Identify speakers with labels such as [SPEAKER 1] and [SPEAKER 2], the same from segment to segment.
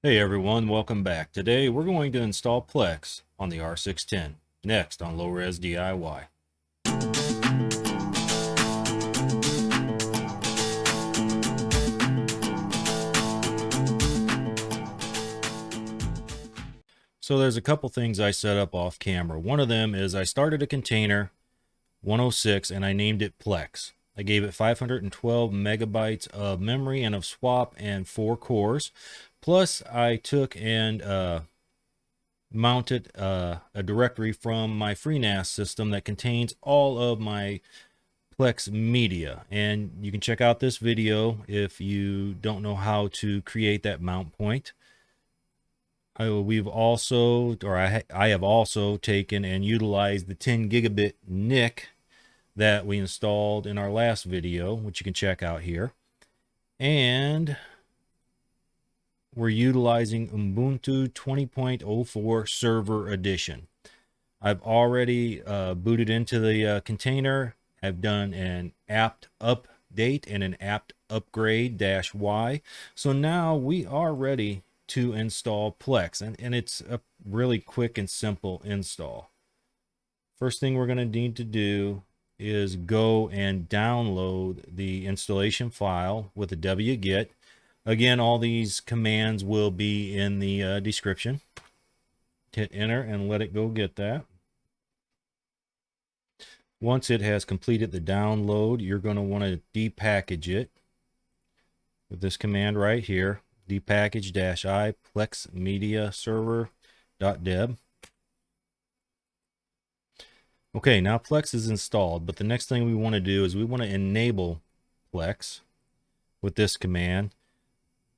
[SPEAKER 1] Hey everyone, welcome back. Today we're going to install Plex on the R610, next on Low Res DIY. So there's a couple things I set up off camera. One of them is I started a container 106 and I named it Plex. I gave it 512 megabytes of memory and of swap and 4 cores. Plus I took and mounted a directory from my FreeNAS system that contains all of my Plex media, and you can check out this video if you don't know how to create that mount point. I have also taken and utilized the 10 gigabit NIC that we installed in our last video, which you can check out here. And we're utilizing Ubuntu 20.04 Server Edition. I've already booted into the container. I've done an apt update and an apt upgrade -y. So now we are ready to install Plex, and it's a really quick and simple install. First thing we're going to need to do is go and download the installation file with a wget. Again, all these commands will be in the description. Hit enter and let it go get that. Once it has completed the download, you're going to want to depackage it with this command right here, dpkg-i plexmediaserver.deb. Okay, now Plex is installed, but the next thing we want to do is we want to enable Plex with this command,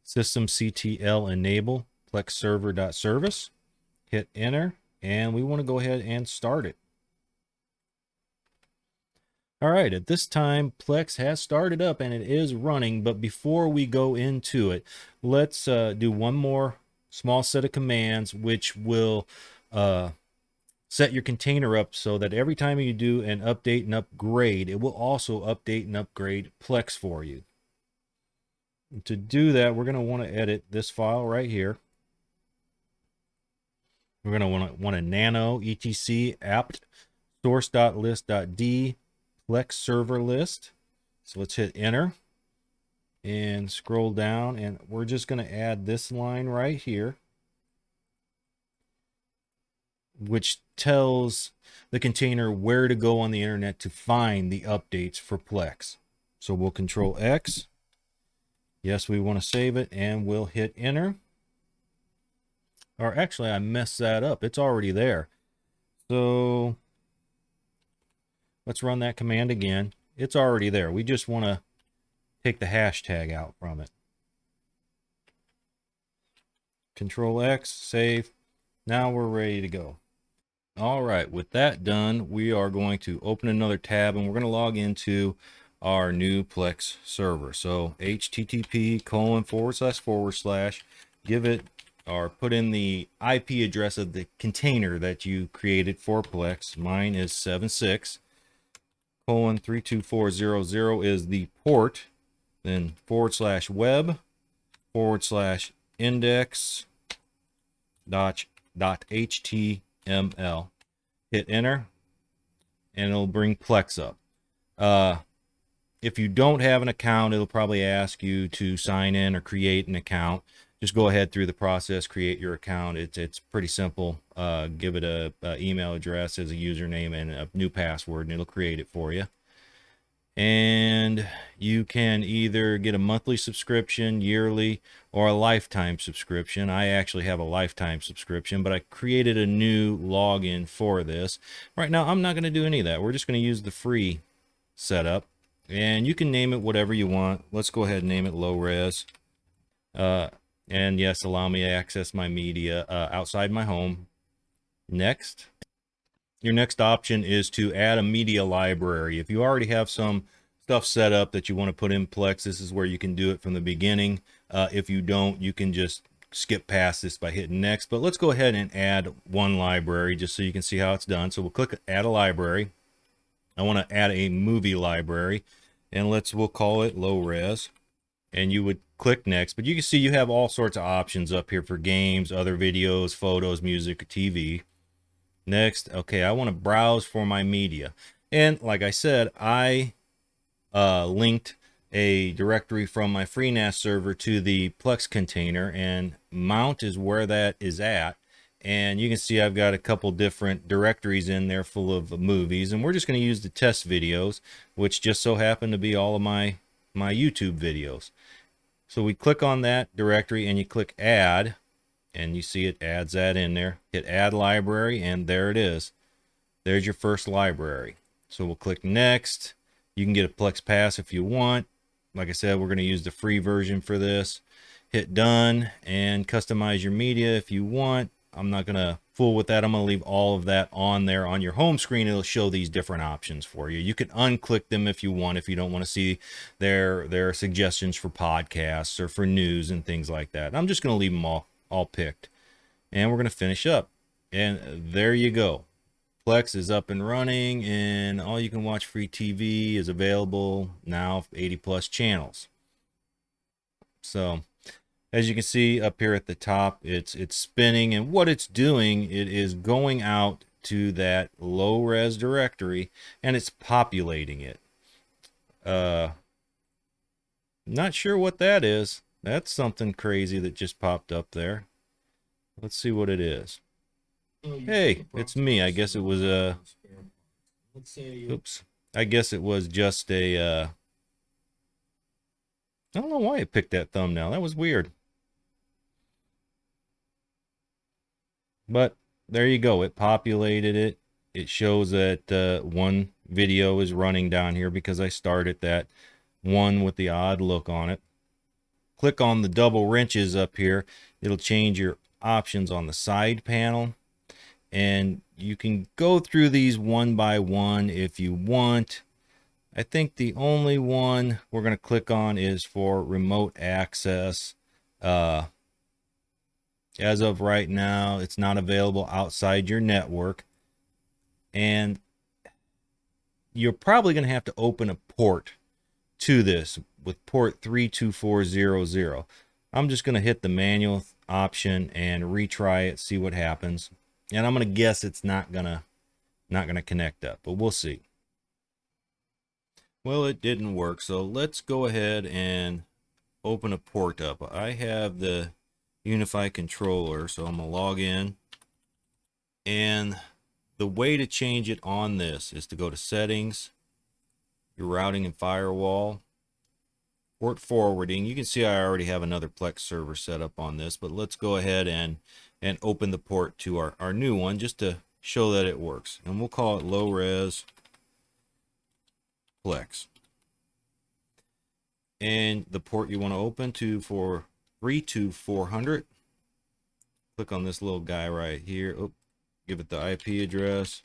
[SPEAKER 1] systemctl enable plexserver.service. Hit enter, and we want to go ahead and start it. All right, at this time, Plex has started up and it is running, but before we go into it, let's do one more small set of commands which will set your container up so that every time you do an update and upgrade, it will also update and upgrade Plex for you. And to do that, we're going to want to edit this file right here. We're going to want to nano etc apt sources.list.d Plex server list. So let's hit enter and scroll down, and we're just going to add this line right here, which tells the container where to go on the internet to find the updates for Plex. So we'll control X. Yes, we want to save it, and we'll hit enter. Or actually, I messed that up. It's already there. So let's run that command again. It's already there. We just want to take the hashtag out from it. Control X, save. Now we're ready to go. All right, with that done, we are going to open another tab and we're going to log into our new Plex server. So http:// give it or put in the IP address of the container that you created for Plex. Mine is 76:32400 is the port, then /web/index.html. Hit enter and it'll bring Plex up. If you don't have an account, it'll probably ask you to sign in or create an account. Just go ahead through the process, create your account. It's pretty simple. Give it a email address as a username and a new password, and it'll create it for you. And you can either get a monthly subscription, yearly, or a lifetime subscription. I actually have a lifetime subscription, but I created a new login for this. Right now, I'm not going to do any of that. We're just going to use the free setup, and you can name it whatever you want. Let's go ahead and name it low res. And yes, allow me to access my media outside my home. Next. Your next option is to add a media library. If you already have some stuff set up that you want to put in Plex, this is where you can do it from the beginning. If you don't, you can just skip past this by hitting next. But let's go ahead and add one library just so you can see how it's done. So we'll click add a library. I want to add a movie library, and we'll call it low res. and you would click next. But you can see you have all sorts of options up here for games, other videos, photos, music, TV. Next, okay, I want to browse for my media. And like I said, I linked a directory from my FreeNAS server to the Plex container, and mount is where that is at. And you can see I've got a couple different directories in there full of movies, and we're just going to use the test videos, which just so happen to be all of my YouTube videos. So we click on that directory and you click add, and you see it adds that in there. Hit add library, and there it is. There's your first library. So we'll click next. You can get a Plex pass if you want. Like I said, we're going to use the free version for this. Hit done and customize your media if you want. I'm not going to fool with that. I'm going to leave all of that on there. On your home screen, it'll show these different options for you. You can unclick them if you want, if you don't want to see their suggestions for podcasts or for news and things like that. I'm just going to leave them all picked. And we're going to finish up. And there you go. Plex is up and running, and all you can watch free TV is available now, 80 plus channels. So as you can see up here at the top, it's spinning, and what it's doing, it is going out to that low res directory and it's populating it. Not sure what that is. That's something crazy that just popped up there. Let's see what it is. Hey, it's me. I guess it was a oops. I guess it was just a I don't know why it picked that thumbnail. That was weird. But there you go. It populated it. It shows that one video is running down here because I started that one with the odd look on it. Click on the double wrenches up here. It'll change your options on the side panel. And you can go through these one by one if you want. I think the only one we're going to click on is for remote access. As of right now, it's not available outside your network. And you're probably going to have to open a port to this with port 32400. I'm just going to hit the manual option and retry it, see what happens. And I'm going to guess it's not gonna connect up, but we'll see. Well, it didn't work, so let's go ahead and open a port up. I have the Unify controller, so I'm gonna log in. And the way to change it on this is to go to settings, your routing and firewall, port forwarding. You can see I already have another Plex server set up on this, but let's go ahead and open the port to our new one just to show that it works. And we'll call it low res Plex. And the port you want to open to for 32400. Click on this little guy right here. Oh, give it the IP address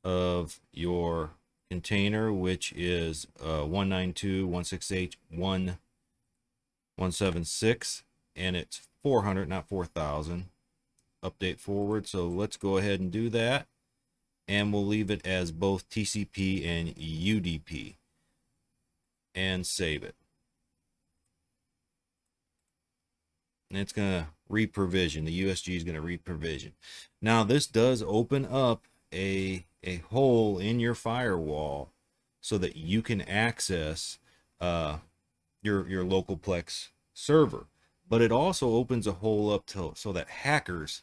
[SPEAKER 1] of your container, which is 192.168.1.176, and it's 400, not 4000. Update forward. So let's go ahead and do that, and we'll leave it as both TCP and UDP and save it. And it's going to reprovision. The USG is going to reprovision. Now this does open up a hole in your firewall so that you can access your local Plex server. But it also opens a hole up so that hackers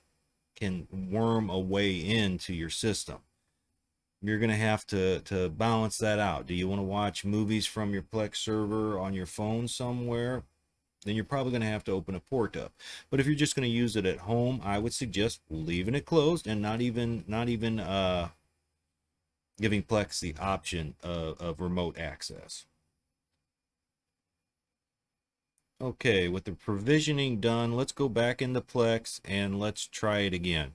[SPEAKER 1] can worm a way into your system. You're going to have to balance that out. Do you want to watch movies from your Plex server on your phone somewhere? Then you're probably going to have to open a port up. But if you're just going to use it at home, I would suggest leaving it closed and not even giving Plex the option of remote access. Okay, with the provisioning done, let's go back into Plex and let's try it again.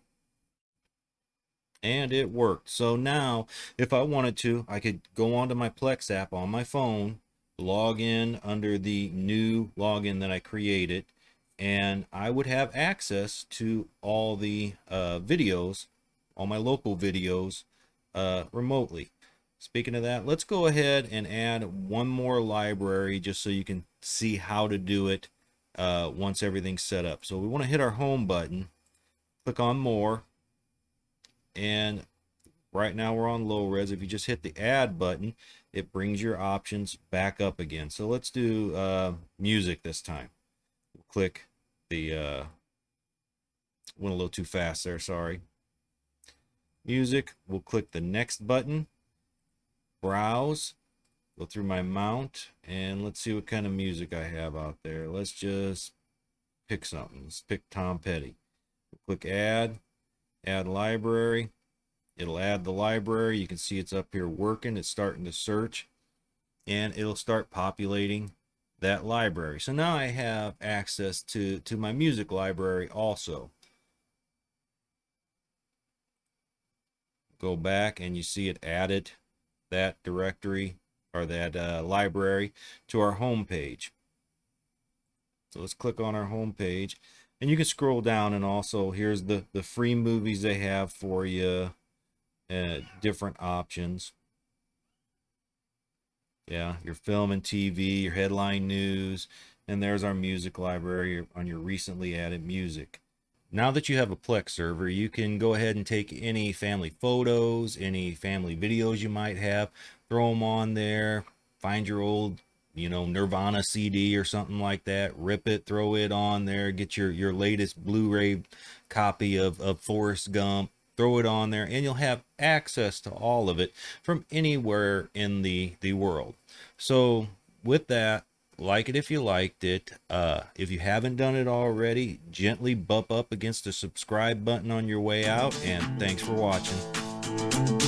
[SPEAKER 1] And it worked. So now, if I wanted to, I could go onto my Plex app on my phone, log in under the new login that I created, and I would have access to all the videos, all my local videos, remotely. Speaking of that, let's go ahead and add one more library just so you can see how to do it once everything's set up. So we want to hit our home button, click on more, and right now we're on low res. If you just hit the add button, it brings your options back up again. So let's do music this time. We'll click the went a little too fast there, sorry. Music, we'll click the next button, browse, go through my mount, and let's see what kind of music I have out there. Let's just pick something. Let's pick Tom Petty. We'll click add library. It'll add the library. You can see it's up here working. It's starting to search, and it'll start populating that library. So now I have access to my music library also. Go back and you see it added that directory or that library to our home page. So let's click on our home page, and you can scroll down, and also here's the free movies they have for you, different options. Yeah, your film and TV, your headline news, and there's our music library on your recently added music. Now that you have a Plex server, you can go ahead and take any family photos, any family videos you might have, throw them on there, find your old, Nirvana CD or something like that, rip it, throw it on there, get your latest Blu-ray copy of Forrest Gump, throw it on there, and you'll have access to all of it from anywhere in the world. So with that, like it if you liked it. If you haven't done it already, gently bump up against the subscribe button on your way out, and thanks for watching.